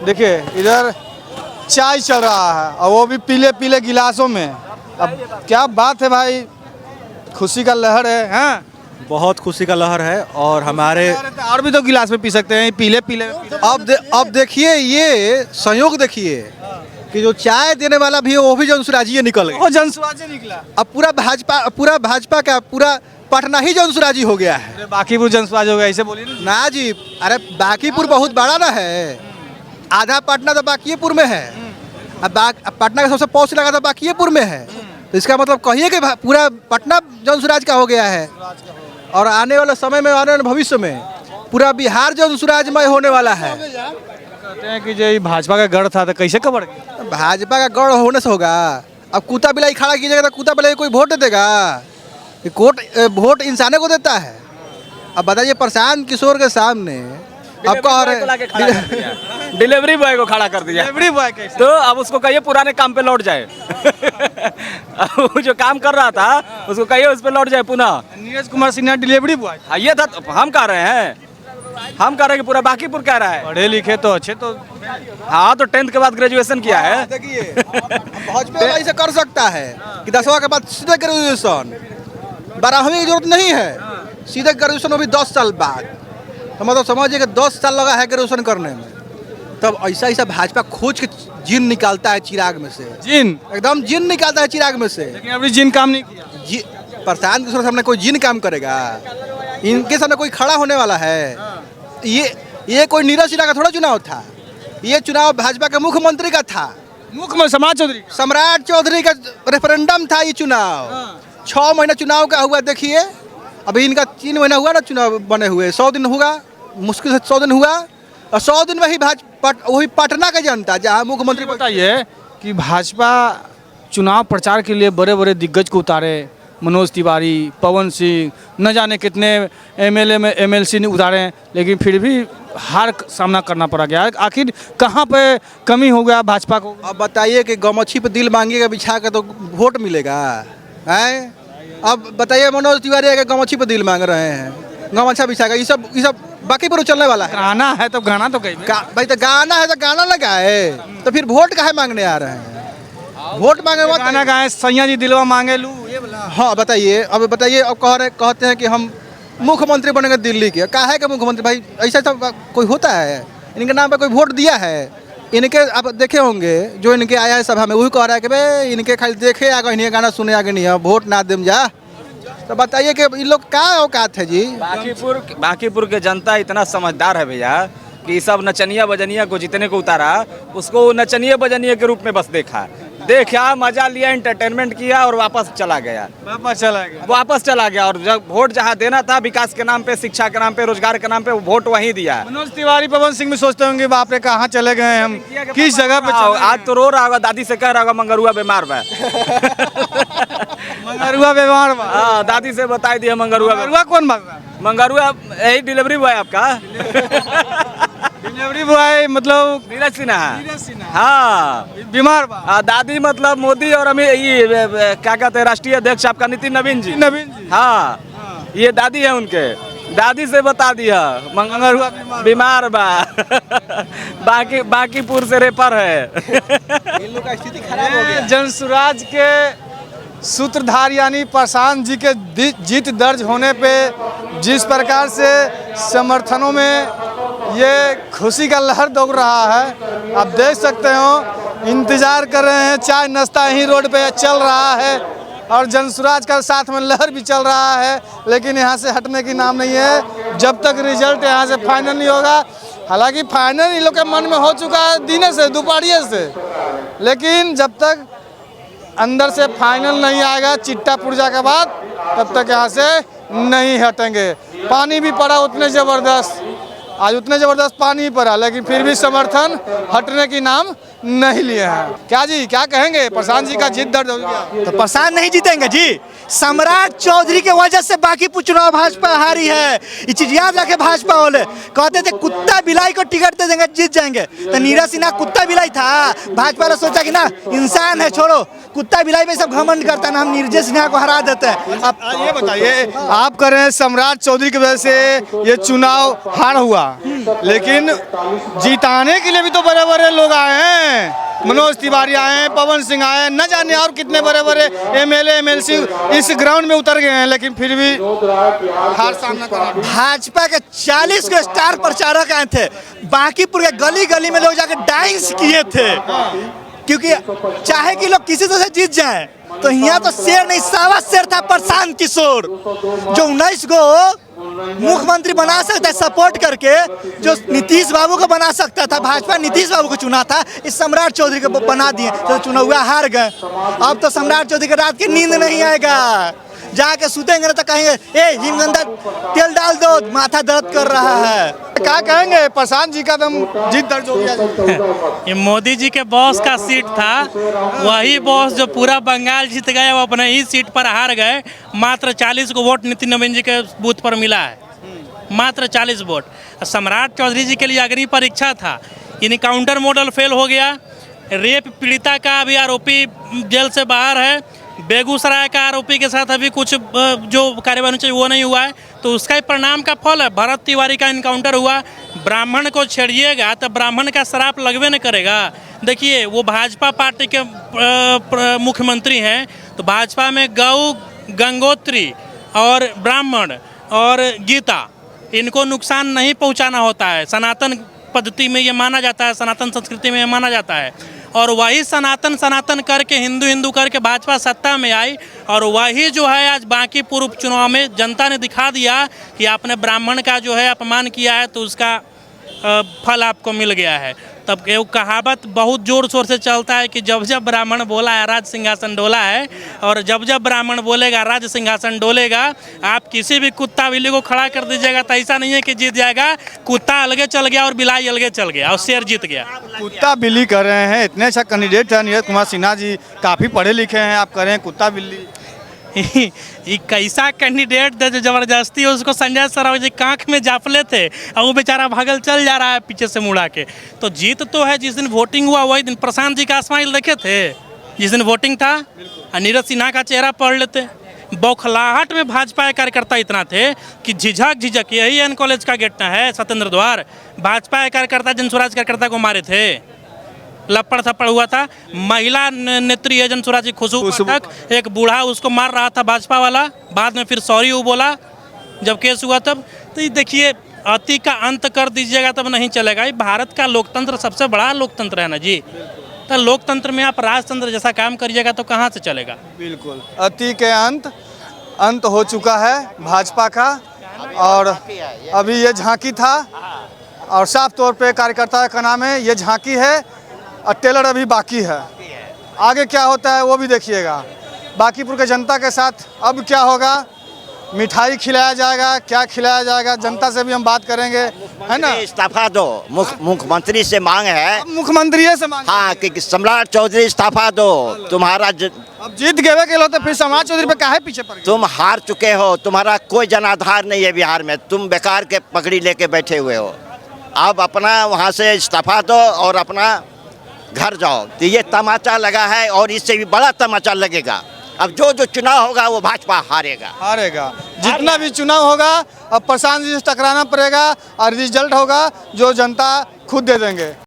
देखिए इधर चाय चल रहा है और वो भी पीले पीले गिलासों में। अब क्या बात है भाई, खुशी का लहर है। हाँ बहुत खुशी का लहर है और हमारे और भी तो गिलास में पी सकते हैं, पीले पीले अब देखिए ये संयोग देखिए कि जो चाय देने वाला भी है वो भी जनसुराजी निकल गया। वो जनसुराज से निकला। अब पूरा भाजपा का पूरा पटना ही जनसुराजी हो गया है। अरे बाकीपुर जनसुराज हो गया, ऐसे बोलिए ना। ना जी, अरे बाकीपुर बहुत बड़ा ना है, आधा पटना तो बाकीपुर में है। अब पटना का सबसे पॉश लगा तो बाकीपुर में है, तो इसका मतलब कहिए कि पूरा पटना जनसुराज का हो गया है। और आने वाले समय में, आने वाले भविष्य में पूरा बिहार जनसुराजमय होने वाला है। कहते हैं कि जो भाजपा का गढ़ था तो कैसे कबर गया? भाजपा का गढ़ होने से होगा। अब कुत्ता बिलाई खड़ा कीजिएगा तो कुत्ता बिलाई कोई वोट दे देगा? वोट इंसानों को देता है। अब बताइए प्रशांत किशोर के सामने अब कह रहे डिलीवरी बॉय को खड़ा कर दिया। डिलीवरी बॉय कैसे? तो अब उसको कहिए पुराने काम पे लौट जाए। वो जो काम कर रहा था उसको कहिए उस पे लौट जाए पुनः। Neeraj Kumar Sinha delivery boy. हाँ, ये था तो हम कह रहे हैं, हम कह रहे हैं कि पूरा बाकीपुर कह रहा है। पढ़े लिखे तो अच्छे तो। हाँ, तो 10th के बाद ग्रेजुएशन किया है। देखिए भाजपा ऐसे कर सकता है कि 10वां के बाद सीधे ग्रेजुएशन, 12वीं की जरूरत नहीं है, सीधे ग्रेजुएशन वो भी 10 साल बाद। तो मतलब समझिए कि 10 साल लगा है ग्रेजुएशन करने में। तब ऐसा भाजपा खोज के जिन निकालता है चिराग में से। जिन एकदम जिन निकालता है चिराग में से। लेकिन अभी जिन काम नहीं किया। प्रशांत किशोर सामने कोई जिन काम करेगा? इनके सामने कोई खड़ा होने वाला है? ये कोई नीरज सिन्हा का थोड़ा चुनाव था, ये चुनाव भाजपा के मुख्यमंत्री का था। मुख्यमंत्री सम्राट चौधरी का रेफरेंडम था ये चुनाव। 6 महीना चुनाव का हुआ। देखिए अभी इनका 3 महीना हुआ ना चुनाव बने हुए, 100 दिन होगा, मुश्किल से 100 दिन हुआ। और 100 दिन में ही वही पटना का जनता जहाँ मुख्यमंत्री। बताइए कि भाजपा चुनाव प्रचार के लिए बड़े बड़े दिग्गज को उतारे, मनोज तिवारी, पवन सिंह, न जाने कितने एमएलए में एमएलसी ने उतारे, लेकिन फिर भी हार सामना करना पड़ा गया। आखिर कहाँ पे कमी हो गया भाजपा को? अब बताइए कि गमछी पे दिल मांगेगा बिछा के तो वोट मिलेगा है? अब बताइए मनोज तिवारी के गमछी पे दिल मांग रहे हैं, गमछा बिछा के। ये सब बाकीपुर चलने वाला है। गाना है तो गाना तो कहीं भाई तो गाना है तो गाना ना गाए, तो फिर वोट काहे मांगने आ रहे हैं? वोट मांगे मत। गाना गाए सैया जी दिलवा मांगे लू, ये बोला। हाँ बताइए, अब कहते हैं कि हम मुख्यमंत्री बनेंगे दिल्ली के। काहे के मुख्यमंत्री? भाई ऐसा सब कोई होता है? इनके नाम पे कोई वोट दिया है? इनके आप देखे होंगे जो इनके आया है सभा में, वही कह रहा है कि भाई इनके खाली देखे आगे नहीं, गाना सुने आगे नहीं है, वोट ना देम जा। तो बताइए कि इन लोग क्या औकात है जी? बाकीपुर के जनता इतना समझदार है भैया कि सब नचनिया बजनिया को जितने को उतारा, उसको नचनिया बजनिया के रूप में बस देखा, मजा लिया, एंटरटेनमेंट किया और वापस चला गया। वापस चला गया। और जब वोट जहाँ देना था विकास के नाम पे, शिक्षा के नाम पे, रोजगार के नाम पे, वोट वहीं दिया। मनोज तिवारी, पवन सिंह भी सोचते होंगे बाप रे कहाँ चले गए हम, किस जगह पे चले गए? आज तो रो रहा होगा, दादी से कह रहा होगा मंगरुआ बीमार बा। मंगरुआ बीमार बा। हाँ, दादी से बता दिया मंगरुआ कौन भाग? मंगरुआ यही डिलीवरी बॉय आपका। डिलीवरी बॉय मतलब नीरज सिन्हा। हाँ, बीमार बा। दादी मतलब मोदी और अमित, ये क्या कहते हैं, राष्ट्रीय अध्यक्ष आपका नितिन नवीन जी। हाँ, ये दादी है उनके। दादी से बता दिया मंगरुआ बीमार बा। बाकीपुर से रेफर है। इन लोग का स्थिति खराब हो गया। जनसुराज के सूत्रधार यानी प्रशांत जी के जीत दर्ज होने पे जिस प्रकार से समर्थनों में ये खुशी का लहर दौड़ रहा है, आप देख सकते हो। इंतजार कर रहे हैं, चाय नाश्ता यहीं रोड पे चल रहा है और जनसुराज का साथ में लहर भी चल रहा है, लेकिन यहाँ से हटने की नाम नहीं है जब तक रिजल्ट यहाँ से फाइनल नहीं होगा। हालांकि फाइनल इन लोग के मन में हो चुका है दिन से, दोपहरिए से, लेकिन जब तक अंदर से फाइनल नहीं आएगा चिट्टा पुर्जा के बाद, तब तक यहाँ से नहीं हटेंगे। पानी भी पड़ा उतने ज़बरदस्त, आज उतने ज़बरदस्त पानी पड़ा, लेकिन फिर भी समर्थन हटने की नाम नहीं लिए हैं। क्या जी, क्या कहेंगे? प्रशांत जी का जीत दर्ज हो गया। तो प्रशांत नहीं जीतेंगे जी, सम्राट चौधरी के वजह से बांकीपुर चुनाव भाजपा हारी है। ये चीज याद रखे भाजपा वाले। कहते थे कुत्ता बिलाई को टिकट दे देंगे जीत जाएंगे, तो नीरज सिन्हा कुत्ता बिलाई था। भाजपा ने सोचा कि ना इंसान है, छोड़ो कुत्ता बिलाई में सब घमंड करता है ना, हम नीरज सिन्हा को हरा देते हैं। अब ये बताइए, आप कह रहे हैं सम्राट चौधरी की वजह से ये चुनाव हार हुआ, लेकिन जिताने के लिए भी तो बड़े बड़े लोग आए हैं। मनोज तिवारी आए हैं, पवन सिंह आए हैं, न जाने और कितने बड़े बड़े एमएलए एमएलसी इस ग्राउंड में उतर गए हैं, लेकिन फिर भी हार सामना करना। भाजपा के 40 के स्टार प्रचारक आए थे, बांकीपुर के गली गली में लोग जाकर डांस किए थे, क्योंकि चाहे कि लोग किसी तरह से जीत जाएं। तो यहाँ तो शेर नहीं, सावा शेर था प्रशांत किशोर, जो 19 को मुख्यमंत्री बना सकता है सपोर्ट करके, जो नीतीश बाबू को बना सकता था। भाजपा नीतीश बाबू को चुना था, इस सम्राट चौधरी को बना दिए, तो चुनाव हार गए। अब तो सम्राट चौधरी को रात की नींद नहीं आएगा, जाके सुतेंगे तो कहेंगे ए हिमगंधा तेल डाल दो, माथा दर्द कर रहा है। क्या कहेंगे, प्रशांत जी का दम जीत दर्ज हो गया। ये मोदी जी के बॉस का सीट था, वही बॉस जो पूरा बंगाल जीत गए, वो अपने ही सीट पर हार गए। मात्र 40 को वोट नितिन नवीन जी के बूथ पर मिला है, मात्र 40 वोट। सम्राट चौधरी जी के लिए अग्नि परीक्षा था, इनकाउंटर मॉडल फेल हो गया। रेप पीड़िता का अभी आरोपी जेल से बाहर है, बेगूसराय का आरोपी के साथ अभी कुछ जो कार्यवाही चाहिए वो नहीं हुआ है, तो उसका ही परिणाम का फल है। भरत तिवारी का इनकाउंटर हुआ, ब्राह्मण को छेड़िएगा तो ब्राह्मण का श्राप लगवे न करेगा। देखिए वो भाजपा पार्टी के मुख्यमंत्री हैं, तो भाजपा में गौ, गंगोत्री और ब्राह्मण और गीता, इनको नुकसान नहीं पहुंचाना होता है। सनातन पद्धति में ये माना जाता है, सनातन संस्कृति में ये माना जाता है। और वही सनातन सनातन करके हिंदू हिंदू करके भाजपा सत्ता में आई, और वही जो है आज बांकीपुर उपचुनाव में जनता ने दिखा दिया कि आपने ब्राह्मण का जो है अपमान किया है, तो उसका फल आपको मिल गया है। तब वो कहावत बहुत जोर शोर से चलता है कि जब जब ब्राह्मण बोला है राज सिंहासन डोला है, और जब जब ब्राह्मण बोलेगा राज सिंहासन डोलेगा। आप किसी भी कुत्ता बिल्ली को खड़ा कर दीजिएगा तो ऐसा नहीं है कि जीत जाएगा। कुत्ता अलगे चल गया और बिलाई अलगे चल गया और शेर जीत गया। कुत्ता बिल्ली कर रहे हैं, इतने अच्छा कैंडिडेट है नीरज कुमार सिन्हा जी, काफ़ी पढ़े लिखे हैं, आप कह रहे हैं कुत्ता बिल्ली। ये कैसा कैंडिडेट थे जो जबरदस्ती उसको संजय सरावगी जी कांख में जापले थे, और वो बेचारा भागल चल जा रहा है पीछे से मुड़ा के। तो जीत तो है, जिस दिन वोटिंग हुआ वही दिन प्रशांत जी का स्माइल देखे थे, जिस दिन वोटिंग था, नीरज सिन्हा का चेहरा पढ़ लेते। बौखलाहट में भाजपा के कार्यकर्ता इतना थे कि झिझक यही एन कॉलेज का गेट है सत्येंद्र द्वार, भाजपा के कार्यकर्ता जनस्वराज कार्यकर्ता को मारे थे, लपड़ थप्पड़ हुआ था। महिला नेत्री है जनस्वराज की खुशबू पाठक, एक बूढ़ा उसको मार रहा था भाजपा वाला, बाद में फिर सॉरी वो बोला जब केस हुआ तब। तो ये देखिए अति का अंत कर दीजिएगा तब नहीं चलेगा। ये भारत का लोकतंत्र सबसे बड़ा लोकतंत्र है ना जी, तो लोकतंत्र में आप राजतंत्र जैसा काम करिएगा तो कहाँ से चलेगा। बिल्कुल, अति के अंत हो चुका है भाजपा का, और अभी ये झांकी था, और साफ तौर पे कार्यकर्ता का नाम है, ये झांकी है और टेलर अभी बाकी है। आगे क्या होता है वो भी देखिएगा। बांकीपुर के जनता के साथ अब क्या होगा, मिठाई खिलाया जाएगा, क्या खिलाया जाएगा, जनता से भी हम बात करेंगे, है ना। इस्तीफा दो, मुख्यमंत्री से मांग है, मुख्यमंत्री से मांग, हाँ कि सम्राट चौधरी इस्तीफा दो। तुम्हारा अब जीत गए के लोग फिर सम्राट चौधरी पे काहे पीछे पड़ गए? तुम हार चुके हो, तुम्हारा कोई जनाधार नहीं है बिहार में, तुम बेकार के पगड़ी लेके बैठे हुए हो। अब अपना वहाँ से इस्तीफा दो और अपना घर जाओ। तो ये तमाचा लगा है और इससे भी बड़ा तमाचा लगेगा। अब जो चुनाव होगा वो भाजपा हारेगा। जितना भी चुनाव होगा अब प्रशांत जी से टकराना पड़ेगा, और रिजल्ट होगा जो जनता खुद दे देंगे।